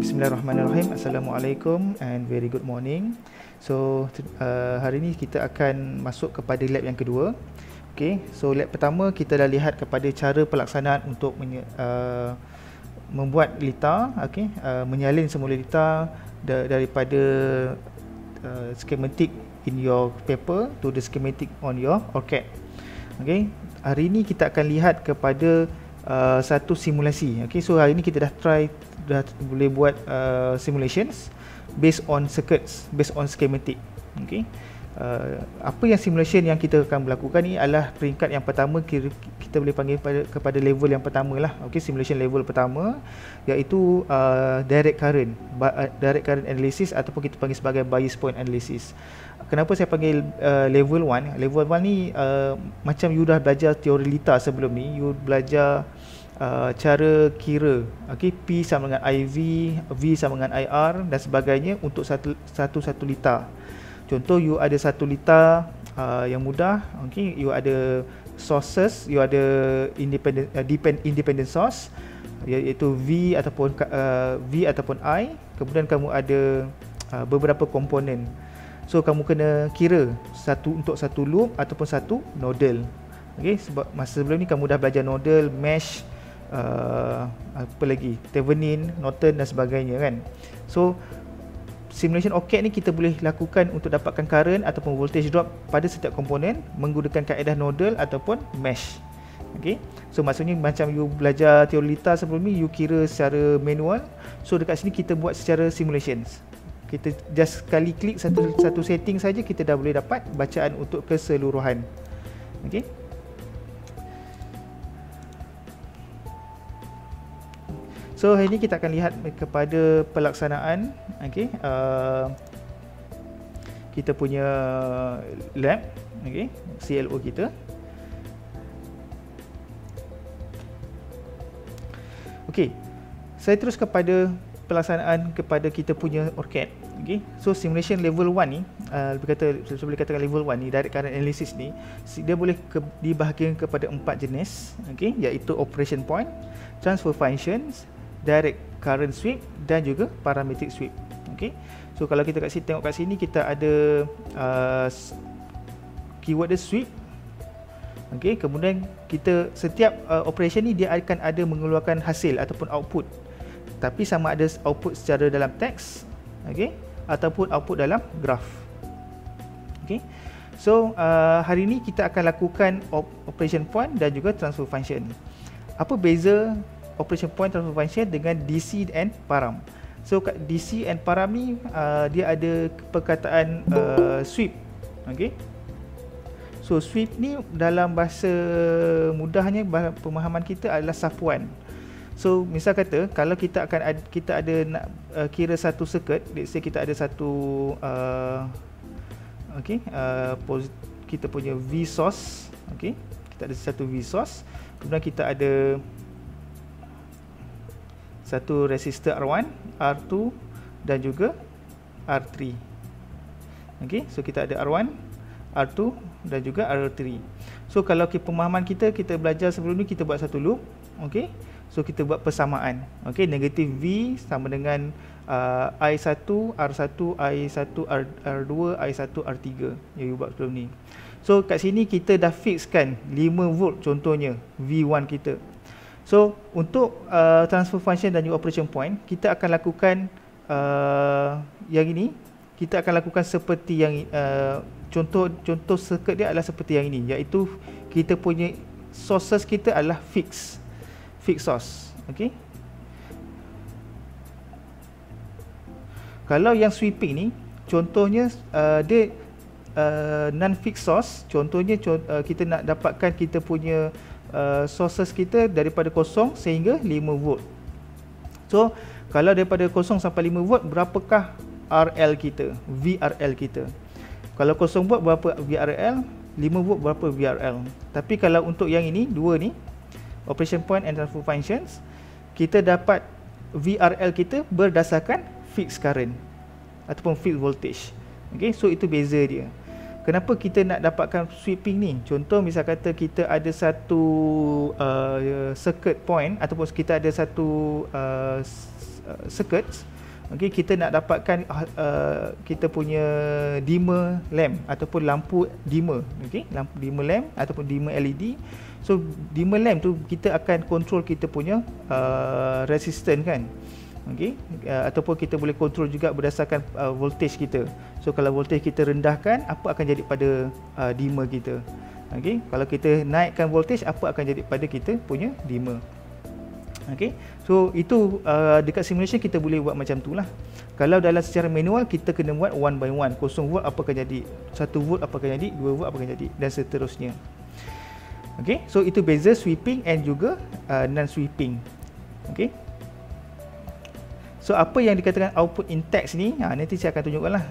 Bismillahirrahmanirrahim. Assalamualaikum and very good morning. So hari ini kita akan masuk kepada lab yang kedua. Okay, so lab pertama kita dah lihat kepada cara pelaksanaan untuk membuat lita, okay, menyalin semula lita daripada schematic in your paper to the schematic on your ORCAD. Okay, hari ini kita akan lihat kepada satu simulasi. Okay, so hari ini kita dah boleh buat simulations based on circuits, based on schematic. Okay, apa yang simulation yang kita akan melakukan ni adalah peringkat yang pertama, kita boleh panggil kepada level yang pertama lah. Okay, simulation level pertama iaitu direct current analysis ataupun kita panggil sebagai bias point analysis. Kenapa saya panggil level 1? Level 1 ni macam you dah belajar teori lita sebelum ni, you belajar cara kira, okay, P sama dengan IV, V sama dengan IR dan sebagainya untuk satu lita. Contoh, you ada satu lita yang mudah, okay, you ada sources, you ada independent source iaitu V ataupun I, kemudian kamu ada beberapa komponen. So kamu kena kira untuk satu loop ataupun satu nodal. Okay, sebab masa sebelum ni kamu dah belajar nodal, mesh, apa lagi, Thevenin, Norton dan sebagainya kan. So simulation ORCAD ni kita boleh lakukan untuk dapatkan current ataupun voltage drop pada setiap komponen menggunakan kaedah nodal ataupun mesh. Okay, so maksudnya macam you belajar teori lita sebelum ni, you kira secara manual. So dekat sini kita buat secara simulations. Kita just sekali klik satu setting saja, kita dah boleh dapat bacaan untuk keseluruhan. Okay, so hari ini kita akan lihat kepada pelaksanaan, okay, kita punya lab, okay, CLO kita. Okay, saya terus kepada pelaksanaan kepada kita punya ORCAD. Okay, so simulation level 1 ni, saya boleh katakan level 1 ni, direct current analysis ni, dia boleh dibahagikan kepada 4 jenis, okay, iaitu operation point, transfer functions, direct current sweep dan juga parametric sweep. Okay, so kalau kita tengok kat sini, kita ada keyword dia sweep. Okay, kemudian kita setiap operation ni dia akan ada mengeluarkan hasil ataupun output, tapi sama ada output secara dalam teks, okay, ataupun output dalam graph. Okay, so hari ini kita akan lakukan operation point dan juga transfer function. Apa beza operation point, transfer function dengan DC and param? So kat DC and param ni dia ada perkataan sweep. Okay, so sweep ni dalam bahasa mudahnya, pemahaman kita adalah sapuan. So misal kata kalau kita ada nak kira satu circuit, let's say kita ada satu kita punya V source, okay, kita ada satu V source, kemudian kita ada satu resistor R1, R2 dan juga R3. Okay, so kita ada R1, R2 dan juga R3. So kalau pemahaman kita belajar sebelum ni, kita buat satu loop, okay. So kita buat persamaan, okay, negatif V sama dengan I1, R1, I1, R2, I1, R3 yang you buat sebelum ni. So kat sini kita dah fixkan 5 volt contohnya V1 kita. So untuk transfer function dan juga operation point, kita akan lakukan yang ini, kita akan lakukan seperti yang contoh circuit dia adalah seperti yang ini, iaitu kita punya sources kita adalah fixed source. Okay, kalau yang sweeping ni contohnya dia non-fixed source. Contohnya kita nak dapatkan kita punya sources kita daripada 0 sehingga 5 volt. So kalau daripada 0 sampai 5 volt, berapakah RL kita, VRL kita? Kalau 0 volt berapa VRL, 5 volt berapa VRL. Tapi kalau untuk yang ini, dua ni, operation point and transfer functions, kita dapat VRL kita berdasarkan fixed current ataupun fixed voltage. Okay, so itu beza dia. Kenapa kita nak dapatkan sweeping ni? Contoh misal kata kita ada satu circuit point ataupun kita ada satu circuit Okey, kita nak dapatkan kita punya dimmer lamp ataupun lampu dimmer, okey, lampu dimmer lamp ataupun dimmer LED. So dimmer lamp tu kita akan control kita punya resistance kan. Okey, ataupun kita boleh control juga berdasarkan voltage kita. So kalau voltage kita rendahkan, apa akan jadi pada dimmer kita? Okey, kalau kita naikkan voltage, apa akan jadi pada kita punya dimmer? Okey, so itu dekat simulation kita boleh buat macam tu lah. Kalau dalam secara manual kita kena buat one by one. 0 volt apa akan jadi, 1 volt apa akan jadi, 2 volt apa akan jadi, dan seterusnya. Okey, so itu beza sweeping and juga non sweeping. Okey, so apa yang dikatakan output in text ni, nanti saya akan tunjukkanlah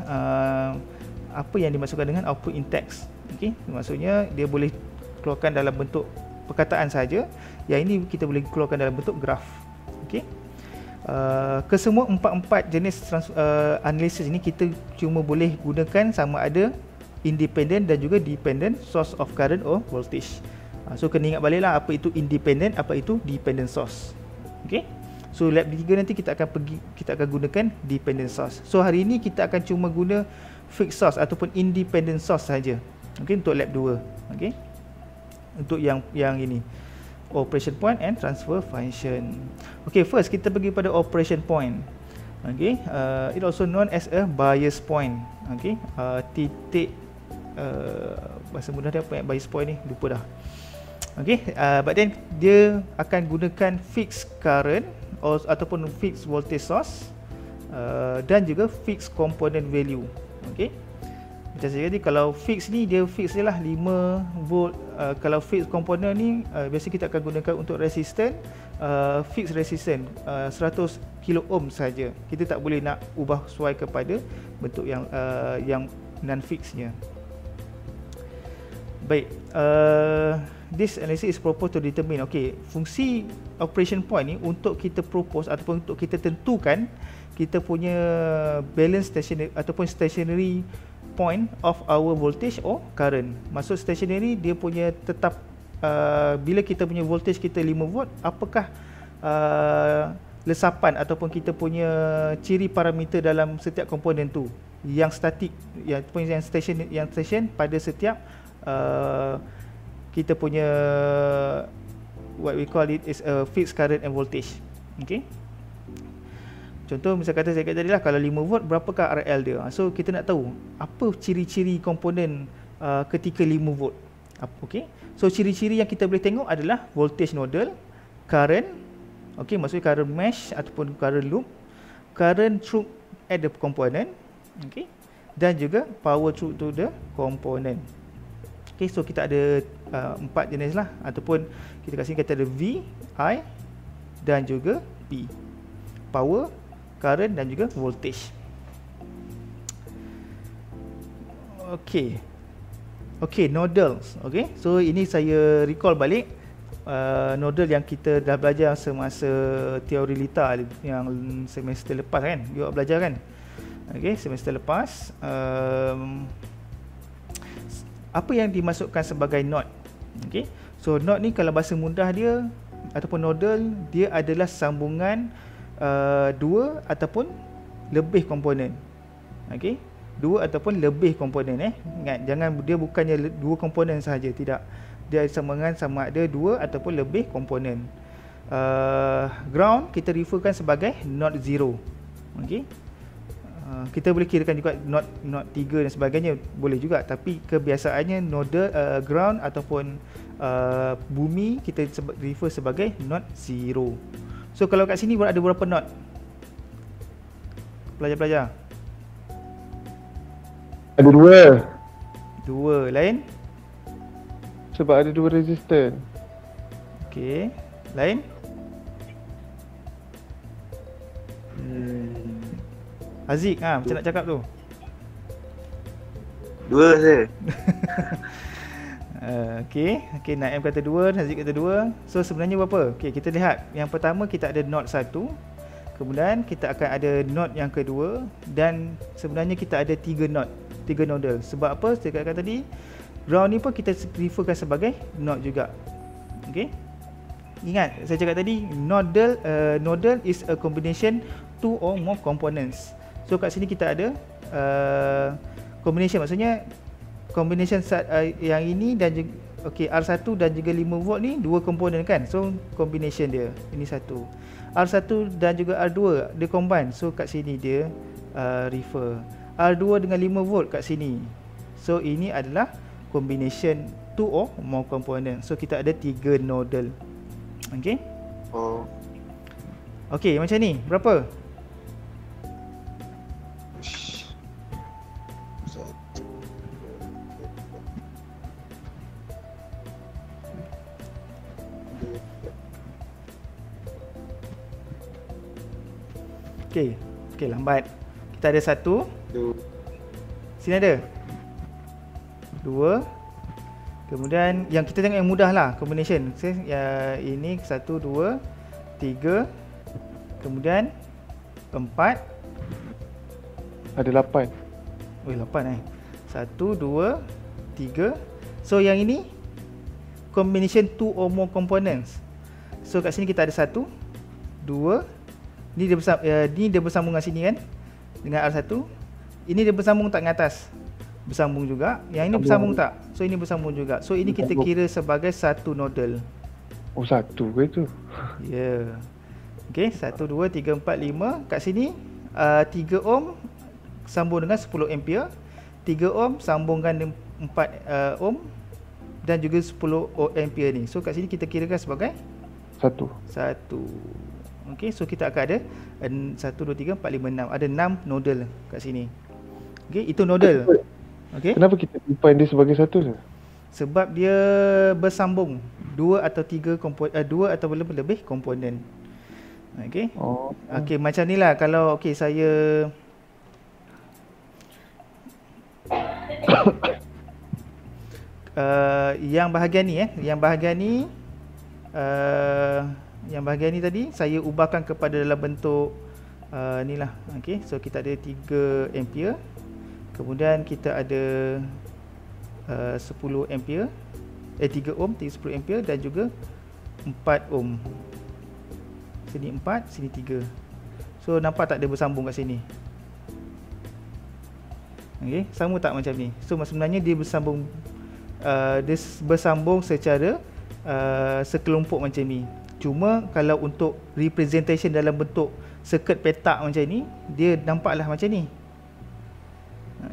apa yang dimaksudkan dengan output in text. Okey, maksudnya dia boleh keluarkan dalam bentuk perkataan saja. Yang ini kita boleh keluarkan dalam bentuk graf. Okey, kesemua empat jenis analisis ini kita cuma boleh gunakan sama ada independent dan juga dependent source of current or voltage. So kena ingat baliklah apa itu independent, apa itu dependent source. Okey, so lab 3 nanti kita akan gunakan dependent source. So hari ini kita akan cuma guna fixed source ataupun independent source saja. Okey, untuk lab 2. Okey, untuk yang ini operation point and transfer function. Okey, first kita pergi pada operation point. Okey, it also known as a bias point. Okey, titik bahasa mudah dia apa bias point ni, lupa dah. Okey, but then dia akan gunakan fixed current ataupun fixed voltage source dan juga fixed component value. Okey, macam saya tadi, kalau fix ni dia fix je lah 5 volt. Kalau fix component ni biasa kita akan gunakan untuk resistance, fix resistance 100 kilo ohm saja. Kita tak boleh nak ubah sesuai kepada bentuk yang non fixnya. Baik, this analysis is proposed to determine. Okey, fungsi operation point ni untuk kita propose ataupun untuk kita tentukan kita punya balance stationary ataupun stationary point of our voltage or current. Maksud stationary, dia punya tetap bila kita punya voltage kita 5 volt, apakah lesapan ataupun kita punya ciri parameter dalam setiap komponen tu yang statik, yang station pada setiap kita punya what we call it is a fixed current and voltage. Okey, contoh misal kata saya kata tadi lah, kalau 5 volt berapakah RL dia. So kita nak tahu apa ciri-ciri komponen ketika 5 volt. Okey, so ciri-ciri yang kita boleh tengok adalah voltage nodal, current, okey, maksudnya current mesh ataupun current loop, current through at the component, okey, dan juga power through to the component. Okey, so kita ada 4 jenis lah, ataupun kita kat sini kita ada V, I dan juga P. Power, current dan juga voltage. Okey, nodals. Okey, so ini saya recall balik nodal yang kita dah belajar semasa teori Lita yang semester lepas kan. You belajar kan? Okey, semester lepas. Apa yang dimasukkan sebagai node? Okey, so node ni kalau bahasa mudah dia ataupun nodal, dia adalah sambungan dua ataupun lebih komponen. Okey, dua ataupun lebih komponen. Ingat, jangan dia bukannya dua komponen sahaja, tidak. Dia sambungan sama ada dua ataupun lebih komponen. Ground kita referkan sebagai node 0. Okey, kita boleh kirakan juga node 3 dan sebagainya, boleh juga, tapi kebiasaannya node ground ataupun bumi kita refer sebagai node 0. So kalau kat sini ada berapa node? Pelajar-pelajar. Ada 2. 2, lain? Sebab ada 2 resistor. Okey, lain? Aziz, macam nak cakap tu? 2 saja. Okey, Naim kata 2, Aziz kata 2. So sebenarnya berapa? Okey, kita lihat. Yang pertama kita ada node 1. Kemudian kita akan ada node yang kedua, dan sebenarnya kita ada 3 node, 3 nodal. Sebab apa? Saya katakan tadi, ground ni pun kita referkan sebagai node juga. Okey. Ingat, saya cakap tadi nodal is a combination two or more components. So kat sini kita ada combination, maksudnya combination yang ini dan juga R1 dan juga 5 volt ni dua komponen kan. So combination dia ini satu. R1 dan juga R2 dia combine. So kat sini dia refer. R2 dengan 5 volt kat sini. So ini adalah combination two or more component. So kita ada 3 nodal. Okey. Oh. Okey, macam ni. Berapa? Okey. Okey, lambat. Kita ada 1. Sini ada 2. Kemudian yang kita tengok yang mudah lah combination. Ini 1, 2, 3. Kemudian 4. Ada 8. Oh, 8 1, 2, 3. So yang ini combination two or more components. So kat sini kita ada 1, 2. Ni dia bersambung dengan sini kan, dengan R1. Ini dia bersambung tak dengan atas? Bersambung juga. Yang ini bersambung tak? So ini bersambung juga. So ini kita kira sebagai satu nodal. Oh, satu ke tu? Ya. Okey, 1, 2, 3, 4, 5. Kat sini 3 ohm sambung dengan 10 ampere. 3 ohm sambungkan dengan 4 ohm dan juga 10 ampere ni. So kat sini kita kirakan sebagai Satu. Okey, so kita akan ada 1, 2, 3, 4, 5, 6. Ada 6 nodal kat sini. Okey, itu nodal. Okey. Kenapa kita define dia sebagai satu tu? Sebab dia bersambung 2 atau 3 komponen, 2 atau lebih komponen. Okey. Oh. Okey, macam ni lah kalau saya yang bahagian ni yang bahagian ni tadi saya ubahkan kepada dalam bentuk ni lah. Okey, so kita ada 3 ampere. Kemudian kita ada 10 ampere, 3 ohm, 10 ampere dan juga 4 ohm. Sini 4, sini 3. So nampak tak dia bersambung kat sini? Okey, sama tak macam ni? So sebenarnya dia bersambung secara sekelompok macam ni. Cuma kalau untuk representation dalam bentuk circuit petak macam ni, dia nampaklah macam ni.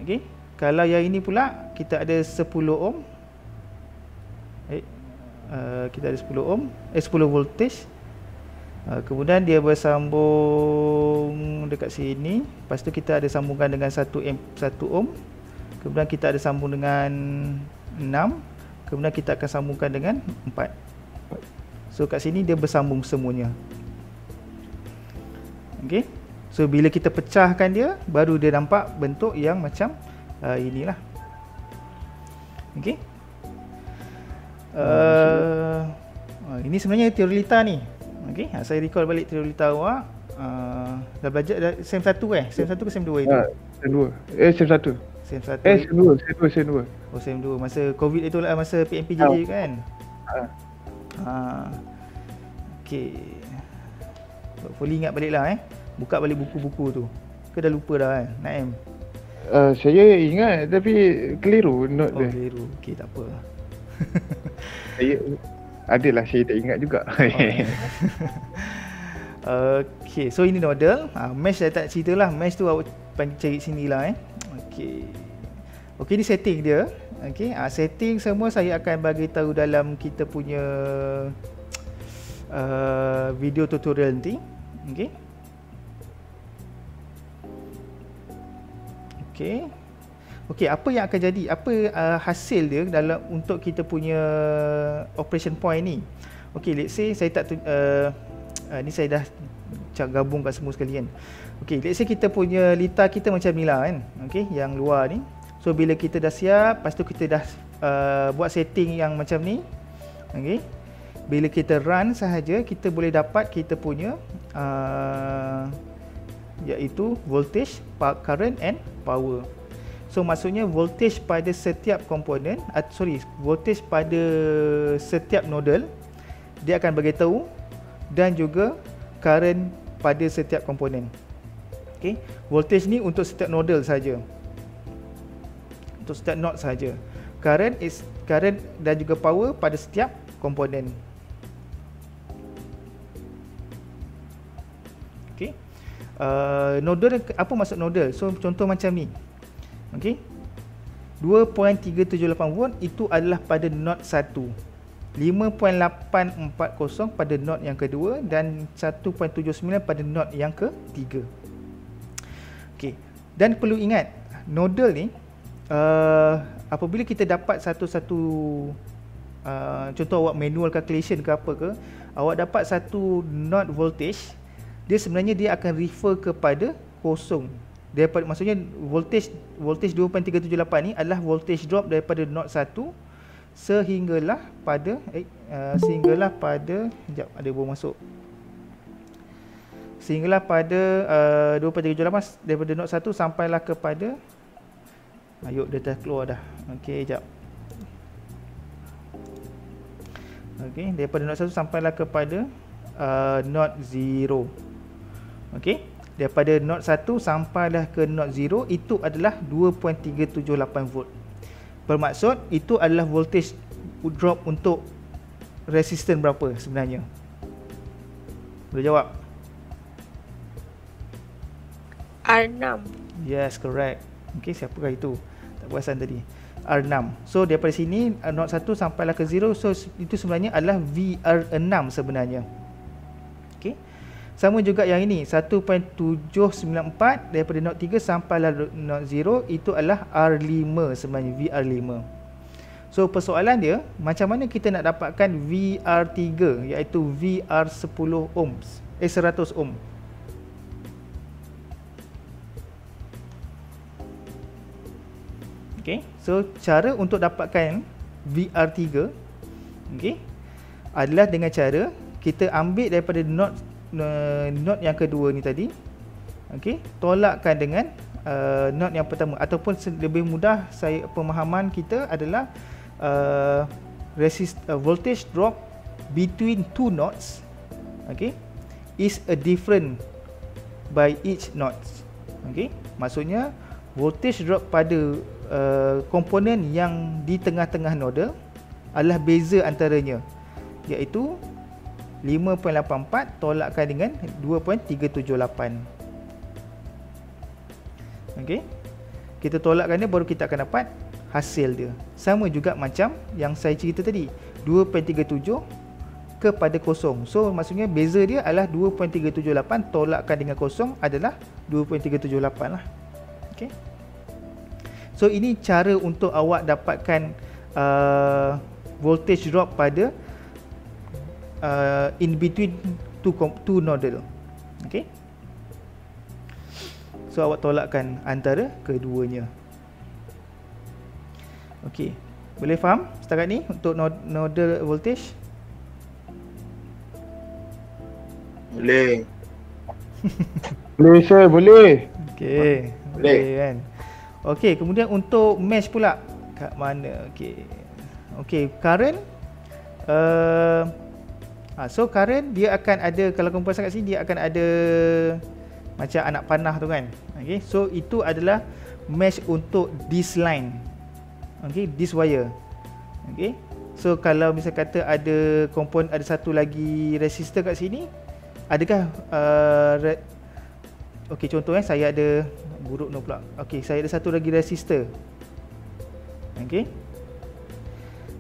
Okey. Kalau yang ini pula kita ada 10 ohm. Kita ada 10 ohm, 10 voltage. Kemudian dia bersambung dekat sini. Lepas tu kita ada sambungkan dengan 1 ohm. Kemudian kita ada sambung dengan 6. Kemudian kita akan sambungkan dengan 4. So kat sini dia bersambung semuanya. Okey. So bila kita pecahkan dia, baru dia nampak bentuk yang macam inilah. Okey. Ini sebenarnya teori Lita ni. Okey, saya recall balik teori Lita awak. Dah belajar SEM 1 SEM 1 ke SEM 2 itu? SEM 2. SEM 1. SEM 1. SEM 2. Oh, SEM 2. Masa COVID itu lah, masa PMPJJ kan? Okey. Hopefully ingat balik lah buka balik buku-buku tu. Ke dah lupa dah kan, Naim? Saya ingat tapi keliru note dia. Keliru. Okey, tak apa. Saya tak ingat juga. Okey, so ini nodal. Mesh saya tak cerita lah. Mesh tu awak cari sini lah Okey. Okey, ni setting dia. Okey, setting semua saya akan bagi tahu dalam kita punya video tutorial nanti. Okey. Okey. Okey, apa yang akan jadi? Apa hasil dia dalam untuk kita punya operation point ni? Okey, let's say saya tak ni saya dah gabungkan semua sekali kan. Okey, let's say kita punya Lita kita macam ni lah kan. Okey, yang luar ni. So bila kita dah siap, lepas tu kita dah buat setting yang macam ni. Okey. Bila kita run sahaja, kita boleh dapat kita punya iaitu voltage, current and power. So maksudnya voltage pada setiap komponen, voltage pada setiap nodal dia akan bagi tahu, dan juga current pada setiap komponen. Okey, voltage ni untuk setiap nodal saja. Untuk setiap node saja. Current dan juga power pada setiap komponen. Okey. Nodal, apa maksud nodal? So contoh macam ni. Okey. 2.378 volt itu adalah pada node 1. 5.840 pada node yang kedua dan 1.79 pada node yang ketiga. Okey. Dan perlu ingat, nodal ni apabila kita dapat satu-satu contoh awak manual calculation ke apa ke, awak dapat satu node voltage, dia sebenarnya dia akan refer kepada kosong. Daripada, maksudnya voltage 2.378 ni adalah voltage drop daripada node 1 sehinggalah pada sekejap, ada bom masuk. Sehinggalah pada 2.378 daripada node 1 sampailah kepada, ayuk dia dah keluar dah. Okey, sekejap. Okey, daripada node 1 sampailah kepada node 0. Okey, daripada node 1 sampailah ke node 0 itu adalah 2.378 volt. Bermaksud itu adalah voltage drop untuk resistor berapa sebenarnya? Boleh jawab? R6. Yes, correct. Okey, siapakah itu? Tak perasan tadi. R6. So daripada sini node 1 sampailah ke 0, so itu sebenarnya adalah VR6 sebenarnya. Okey. Sama juga yang ini, 1.794 daripada node 3 sampailah node 0, itu adalah R5 sebenarnya, VR5. So persoalan dia, macam mana kita nak dapatkan VR3 iaitu VR10 ohms, 100 ohm. Okay, so cara untuk dapatkan VR3 adalah dengan cara kita ambil daripada node yang kedua ni tadi, tolakkan dengan node yang pertama, ataupun lebih mudah pemahaman kita adalah voltage drop between two nodes is a different by each nodes. Maksudnya voltage drop pada komponen yang di tengah-tengah nodal adalah beza antaranya, iaitu 5.84 tolakkan dengan 2.378. Okey. Kita tolakkan dia baru kita akan dapat hasil dia. Sama juga macam yang saya cerita tadi, 2.37 kepada kosong. So maksudnya beza dia adalah 2.378 tolakkan dengan kosong adalah 2.378 lah. Okey. So ini cara untuk awak dapatkan voltage drop pada in between two nodal. Okey. So awak tolakkan antara keduanya. Okey. Boleh faham setakat ni untuk nodal voltage? Boleh. Boleh sir, boleh. Okey. Boleh kan. Okey, kemudian untuk mesh pula kat mana? Okey. Okey, current so current dia akan ada, kalau kamu perasan kat sini dia akan ada macam anak panah tu kan. Okey, so itu adalah mesh untuk this line. Okey, this wire. Okey. So kalau misal kata ada komponen, ada satu lagi resistor kat sini, adakah okey, contoh saya ada buruk no pula. Okey, saya ada satu lagi resistor. Okey.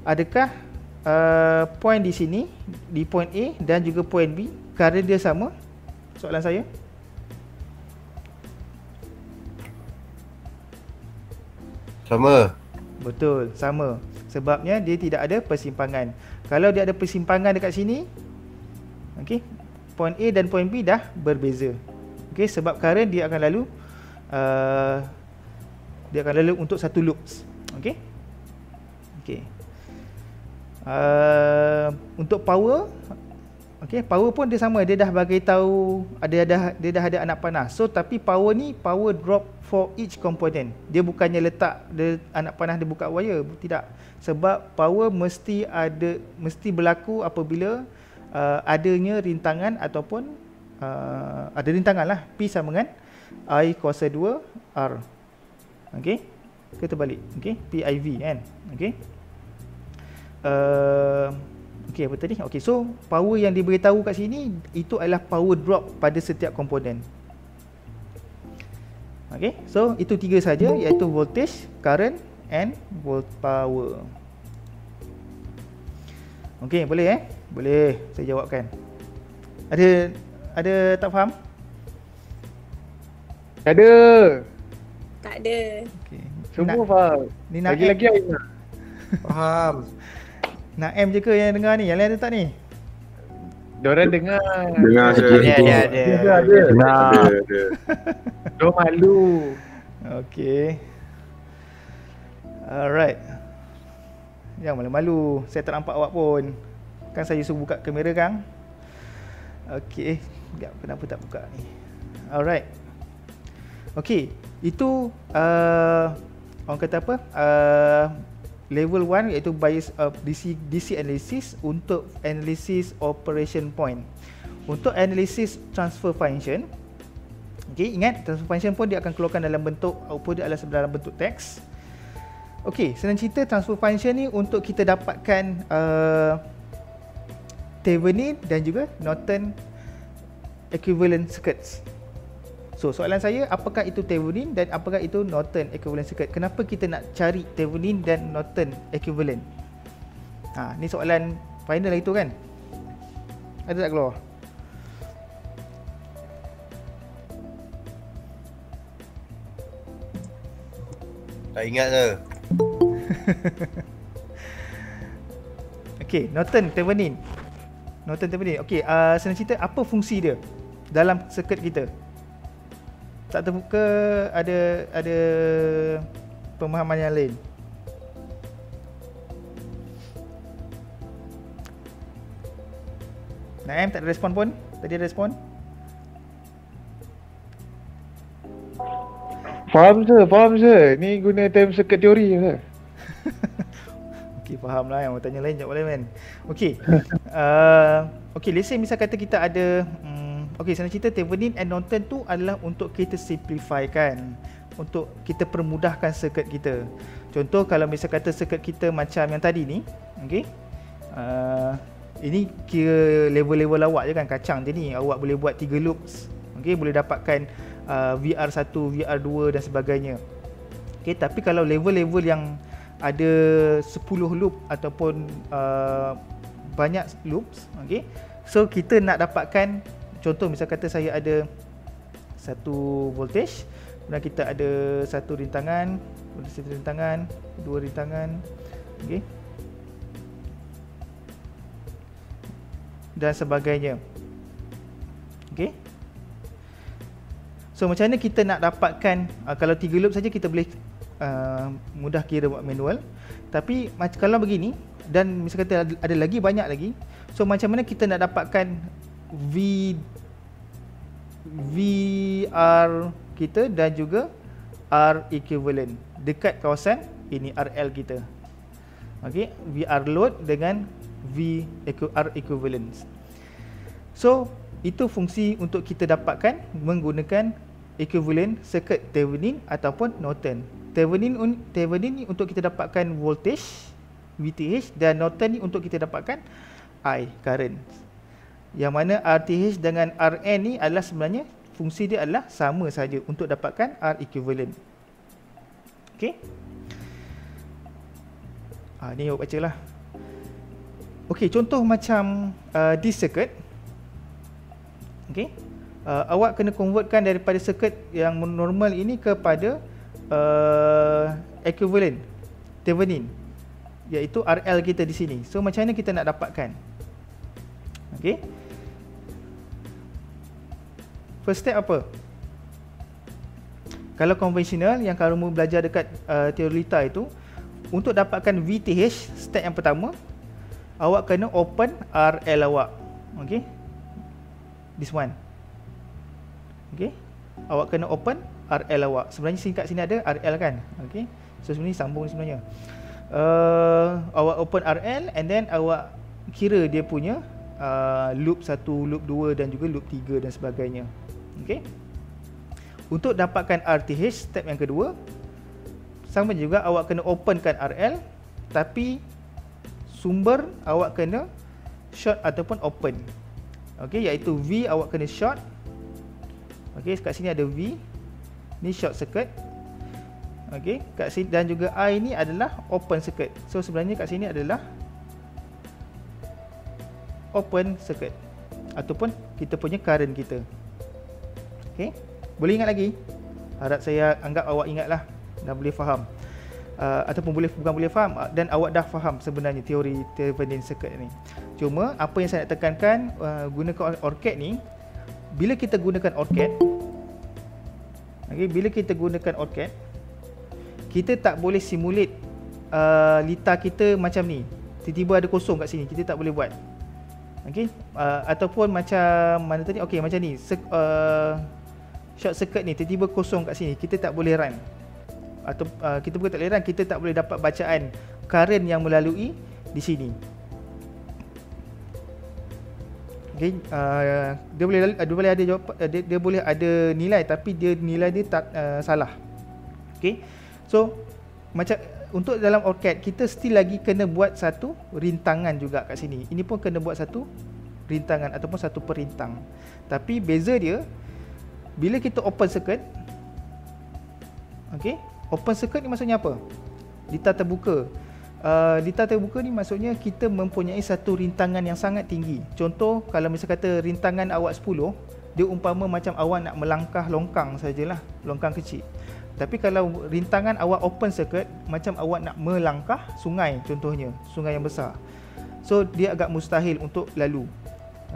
Adakah point di sini, di point A dan juga point B, current dia sama? Soalan saya. Sama. Betul, sama. Sebabnya dia tidak ada persimpangan. Kalau dia ada persimpangan dekat sini, okey, point A dan point B dah berbeza. Okey, sebab current dia akan lalu untuk satu loops. Okey. Okey. Untuk power, okey, power pun dia sama, dia dah bagi tahu dia dah ada anak panah. So tapi power ni power drop for each component. Dia bukannya letak anak panah dia buka wire, tidak. Sebab power mesti berlaku apabila adanya rintangan ataupun ada rintangan lah, P sama dengan I kuasa 2 R. Okey. Kita balik. Okey, PIV kan. Okey. Okey, apa tadi? Okey, so power yang diberitahu kat sini itu adalah power drop pada setiap komponen. Okey, so itu 3 saja, iaitu voltage, current and volt power. Okey, boleh Boleh saya jawabkan. Ada tak faham? Ada. Tak ada. Okey. Semua faham. Ni nak Lagi-lagi Aina. Faham. Naim je ke yang dengar ni? Yang lain ada tak ni? Diorang dengar. Dengar sikit. Ada. Ada. Diorang malu. Okey. Alright. Jangan malu-malu. Saya tak nampak awak pun. Kan saya suruh buka kamera kan? Okey. Sekejap, kenapa tak buka ni? Alright. Okey. Itu orang kata apa? Level 1 iaitu bias of DC analysis untuk analysis operation point. Untuk analysis transfer function, okey, ingat transfer function pun dia akan keluarkan dalam bentuk output dia adalah dalam bentuk teks. Okey, senang cerita transfer function ni untuk kita dapatkan Thevenin dan juga Norton equivalent circuits. So soalan saya, apakah itu Thevenin dan apakah itu Norton equivalent circuit? Kenapa kita nak cari Thevenin dan Norton equivalent? Ni soalan final itu kan? Ada tak keluar? Tak ingat ke? Okey, Norton Thevenin. Okey, senang cerita apa fungsi dia dalam circuit kita? Tak terbuka, ada pemahaman yang lain? Naim tak ada respon pun? Tadi ada respon? Faham je. Ni guna time circuit teori je. Okey, faham lah. Yang tanya lain jawab boleh kan? Okey. Okey, let's say misal kata kita ada okey, senang cerita Thevenin and Norton tu adalah untuk kita simplify kan, untuk kita permudahkan circuit kita. Contoh kalau misal kata circuit kita macam yang tadi ni, okey. Ini kira level-level awak je kan, kacang je ni. Awak boleh buat 3 loops. Okey, boleh dapatkan VR1, VR2 dan sebagainya. Okey, tapi kalau level-level yang ada 10 loop ataupun banyak loops, okey. So kita nak dapatkan, contoh misal kata saya ada satu voltage, kemudian kita ada satu rintangan, dua rintangan, okey, dan sebagainya. Okey. So macam mana kita nak dapatkan, kalau 3 loop saja kita boleh mudah kira buat manual. Tapi kalau begini dan misal kata ada lagi banyak lagi, so macam mana kita nak dapatkan VR kita dan juga R equivalent dekat kawasan ini RL kita. Okey, VR load dengan R equivalence. So itu fungsi untuk kita dapatkan menggunakan equivalent circuit Thevenin ataupun Norton. Thevenin ni untuk kita dapatkan voltage VTH dan Norton ni untuk kita dapatkan I current. Yang mana RTH dengan RN ni adalah sebenarnya fungsi dia adalah sama saja untuk dapatkan R equivalent. Okey. Ni awak bacalah. Okey, contoh macam this circuit. Okey. Awak kena convertkan daripada circuit yang normal ini kepada equivalent Thevenin, iaitu RL kita di sini. So macam mana kita nak dapatkan? Okey. First step apa? Kalau konvensional yang kamu belajar dekat teori lita itu, untuk dapatkan VTH, step yang pertama awak kena open RL awak. Okey. This one. Okey. Awak kena open RL awak. Sebenarnya singkat sini ada RL kan. Okey. So sebenarnya sambung sebenarnya. Awak open RL and then awak kira dia punya loop 1, loop 2 dan juga loop 3 dan sebagainya. Okey. untuk dapatkan RTH, step yang kedua, sama juga awak kena openkan RL, tapi sumber awak kena short ataupun open. Okey, iaitu V awak kena short. Okey, kat sini ada V. Ni short circuit. Okey, kat sini, dan juga I ni adalah open circuit. So sebenarnya kat sini adalah open circuit ataupun kita punya current kita. Okey, boleh ingat lagi? Harap saya anggap awak ingatlah dan boleh faham. Ataupun bukan boleh faham, dan awak dah faham sebenarnya teori Thevenin circuit ni. Cuma apa yang saya nak tekankan, gunakan ORCAD ni, bila kita gunakan ORCAD, bila kita gunakan ORCAD, kita tak boleh simulate litar kita macam ni. Tiba-tiba ada kosong kat sini, kita tak boleh buat. Okey, ataupun macam mana tadi? Okey, macam ni. Short circuit ni tiba-tiba kosong kat sini, kita tak boleh run. Atau kita bukan tak boleh run, kita tak boleh dapat bacaan current yang melalui di sini. Okey, dia boleh ada jawab, dia boleh ada nilai, tapi nilai dia tak salah. Okey. So macam untuk dalam ORCAD, kita still lagi kena buat satu rintangan juga kat sini. Ini pun kena buat satu rintangan ataupun satu perintang. Tapi beza dia, bila kita open circuit, okey, open circuit ni maksudnya apa? Litar terbuka. Litar terbuka ni maksudnya kita mempunyai satu rintangan yang sangat tinggi. Contoh, kalau misal kata rintangan awak 10, dia umpama macam awak nak melangkah longkang sajalah, longkang kecil. Tapi kalau rintangan awak open circuit, macam awak nak melangkah sungai, contohnya sungai yang besar. So dia agak mustahil untuk lalu.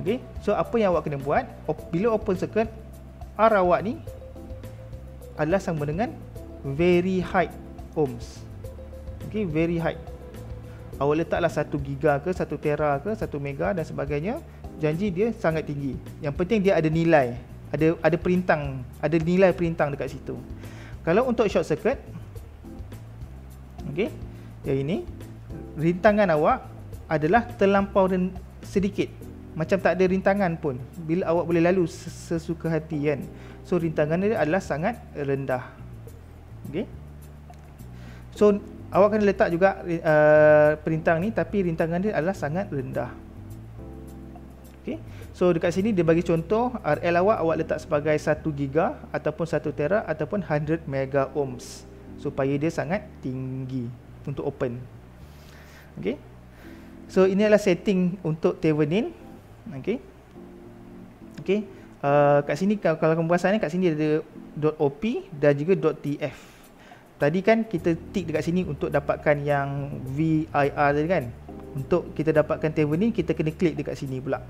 Okey, so apa yang awak kena buat, bila open circuit, R awak ni adalah sama dengan very high ohms. Okey, very high. Awak letaklah 1 giga ke, 1 tera ke, 1 mega dan sebagainya. Janji dia sangat tinggi. Yang penting dia ada nilai, ada perintang, ada nilai perintang dekat situ. Kalau untuk short circuit, okey, yang ini rintangan awak adalah terlampau sedikit, macam tak ada rintangan pun. Bila awak boleh lalu sesuka hati kan. So rintangan dia adalah sangat rendah. Okey. So awak kena letak juga perintang ni, tapi rintangan dia adalah sangat rendah. Okey. So dekat sini dia bagi contoh RL awak letak sebagai 1 giga ataupun 1 tera ataupun 100 mega ohms, supaya dia sangat tinggi untuk open. Okey. So ini adalah setting untuk Thevenin. Okey. Okey. Kat sini kalau pembahasan ni, kat sini ada .op dan juga .tf. Tadi kan kita tick dekat sini untuk dapatkan yang VIR tadi kan. Untuk kita dapatkan Thevenin, kita kena klik dekat sini pula.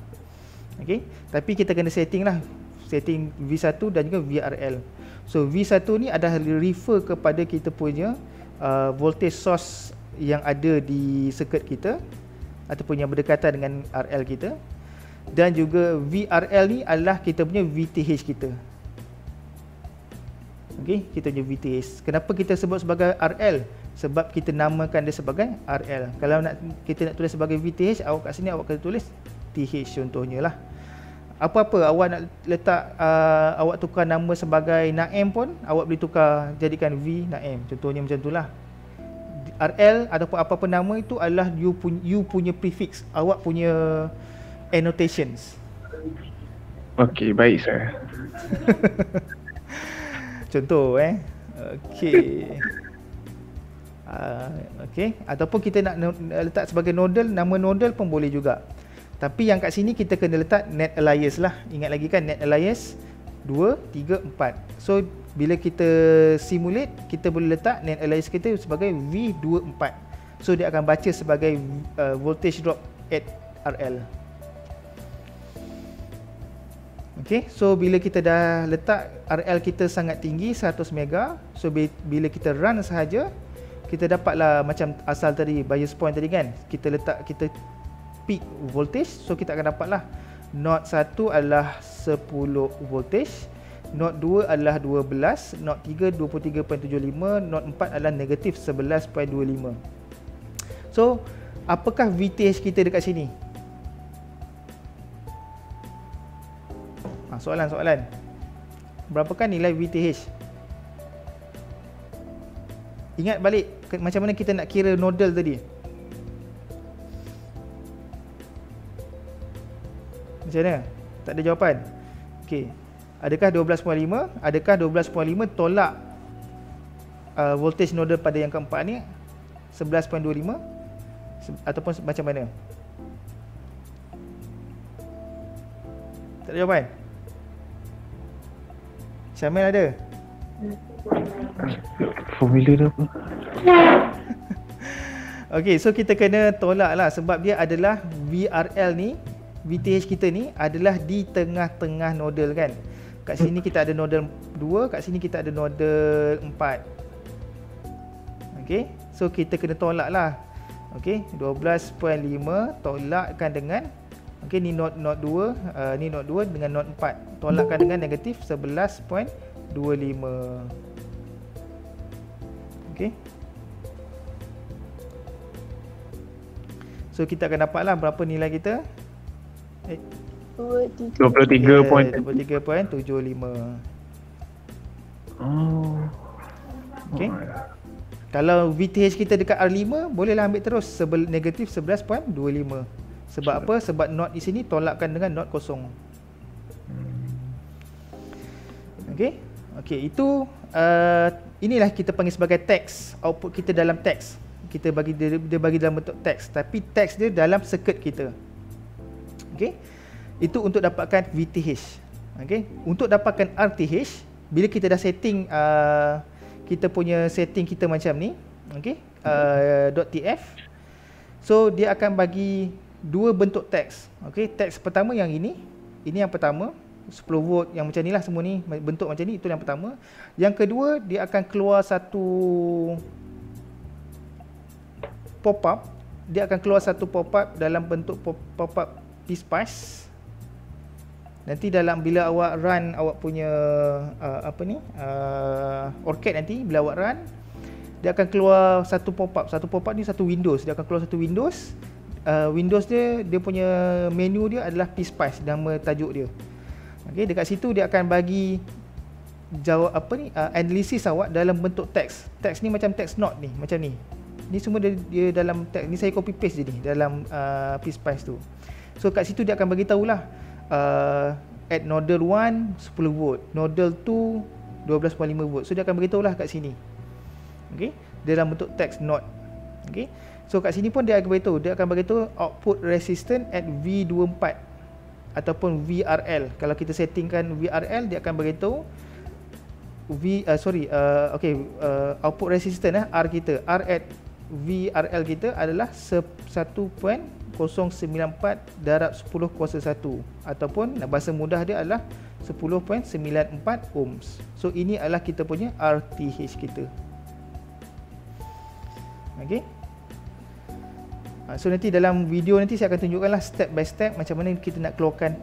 Okey, tapi kita kena setting lah, setting V1 dan juga VRL. So V1 ni adalah refer kepada kita punya voltage source yang ada di circuit kita ataupun yang berdekatan dengan RL kita, dan juga VRL ni adalah kita punya VTH kita. Okey, kita punya VTH. Kenapa kita sebut sebagai RL? Sebab kita namakan dia sebagai RL. Kalau kita nak tulis sebagai VTH, awak kat sini awak kena tulis TH contohnya lah. Apa-apa awak nak letak, awak tukar nama sebagai Naim pun, awak boleh tukar jadikan V Naim, contohnya macam itulah. RL ataupun apa-apa nama itu adalah you punya prefix, awak punya annotations. Okey, baik sir. Contoh okey. Okey, ataupun kita nak letak sebagai nodal, nama nodal pun boleh juga. Tapi yang kat sini kita kena letak net alias lah. Ingat lagi kan, net alias 2, 3, 4. So bila kita simulate, kita boleh letak net alias kita sebagai V24. So dia akan baca sebagai voltage drop at RL. Okay, so bila kita dah letak RL kita sangat tinggi 100 mega, so bila kita run sahaja, kita dapatlah macam asal tadi, bias point tadi kan, kita letak, kita peak voltage. So kita akan dapatlah node 1 adalah 10 voltage, node 2 adalah 12, node 3 23.75, node 4 adalah negatif 11.25. So apakah VTH kita dekat sini? Soalan. berapakah nilai VTH? Ingat balik macam mana kita nak kira nodal tadi. Macam mana? Tak ada jawapan. Okey. Adakah 12.5? Adakah 12.5 tolak voltage nodal pada yang keempat ni 11.25 ataupun macam mana? Tak ada jawapan? Syamil ada? Formula dia apa? Okey, so kita kena tolak lah sebab dia adalah VRL ni, VTH kita ni adalah di tengah-tengah nodal kan. Kat sini kita ada nodal 2, kat sini kita ada nodal 4. Okey, so kita kena tolak lah. Okey, 12.5 tolakkan dengan, okey, ni node 2, ni node 2 dengan node 4. Tolakkan dengan negatif 11.25. Okey. So kita akan dapatlah berapa nilai kita? 23.75. Oh. Okey. Kalau VTH kita dekat R5, bolehlah ambil terus negatif 11.25. Sebab apa? Sebab node di sini tolakkan dengan node kosong. Okey. Okey, itu inilah kita panggil sebagai teks. Output kita dalam teks. Kita bagi dia bagi dalam bentuk teks, tapi teks dia dalam circuit kita. Okey. Itu untuk dapatkan VTH. Okey. Untuk dapatkan RTH, bila kita dah setting kita punya setting kita macam ni, okey, .tf. So dia akan bagi dua bentuk teks. Okey, teks pertama yang ini yang pertama, 10 volt yang macam ni lah, semua ni bentuk macam ni, itu yang pertama. Yang kedua, dia akan keluar satu pop-up. Dia akan keluar satu pop-up dalam bentuk pop-up PSpice. Nanti dalam bila awak run awak punya ORCAD nanti, bila awak run, dia akan keluar satu pop-up. Satu pop-up ni satu Windows. Dia akan keluar satu Windows. Windows dia punya menu dia adalah PSpice, nama tajuk dia. Okey, dekat situ dia akan bagi jawab analisis awak dalam bentuk teks. Teks ni macam teks note ni, macam ni. Ni semua dia dalam teks ni, saya copy paste je ni dalam PSpice tu. So kat situ dia akan bagi tahulah at nodal 1 10 volt, nodal 2 12.5 volt. So dia akan beritahu lah kat sini. Okey, dalam bentuk teks note. Okey, so kat sini pun dia akan beritahu, output resistance at V24 ataupun VRL. Kalau kita settingkan VRL, dia akan beritahu output resistance R kita, R at VRL kita adalah 1.094 darab 10 kuasa 1, ataupun bahasa mudah dia adalah 10.94 ohms. So ini adalah kita punya RTH kita. Okey. So nanti dalam video nanti saya akan tunjukkanlah step by step macam mana kita nak keluarkan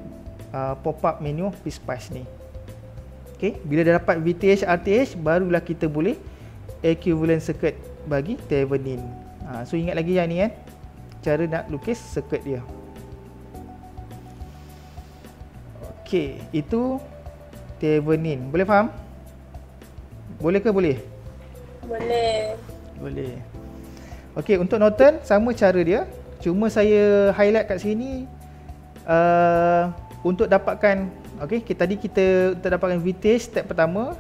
pop-up menu PSpice ni. Okey, bila dah dapat VTH RTH, barulah kita boleh equivalent circuit bagi Thevenin. So ingat lagi yang ni kan, cara nak lukis circuit dia. Okey, itu Thevenin. Boleh faham? Boleh ke boleh? Boleh. Boleh. Okey, untuk Norton sama cara dia, cuma saya highlight kat sini untuk dapatkan, okey, tadi kita untuk dapatkan VTH step pertama,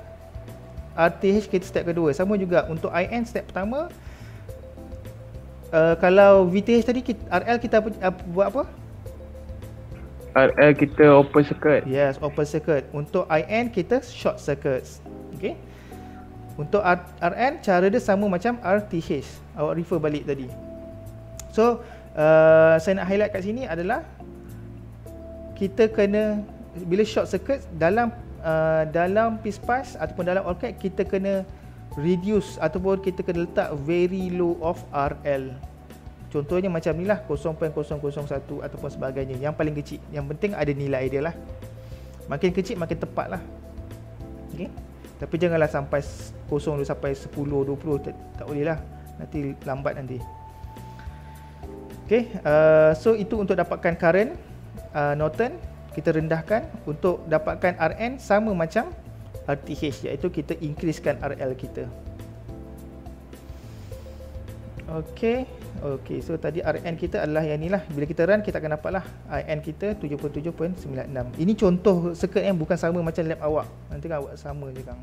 RTH kita step kedua. Sama juga untuk IN step pertama. Kalau VTH tadi RL kita buat apa? RL kita open circuit. Yes, open circuit. Untuk IN kita short circuit. Okey. Untuk RN cara dia sama macam RTH. Awak refer balik tadi. So saya nak highlight kat sini adalah kita kena, bila short circuit dalam PSpice ataupun dalam ORCAD, kita kena reduce ataupun kita kena letak very low of RL. Contohnya macam ni lah, 0.001 ataupun sebagainya. Yang paling kecil. Yang penting ada nilai dia lah. Makin kecil makin tepat lah. Okay. Tapi janganlah sampai 0 sampai 10, 20. Tak boleh lah. Nanti lambat nanti. Okay. So itu untuk dapatkan current Norton. Kita rendahkan. Untuk dapatkan RN sama macam RTH, iaitu kita increasekan RL kita. Okey, so tadi RN kita adalah yang ni lah. Bila kita run, kita akan dapat lah IN kita 77.96. Ini contoh circuit yang bukan sama macam lab awak. Nanti kan awak sama je Kang.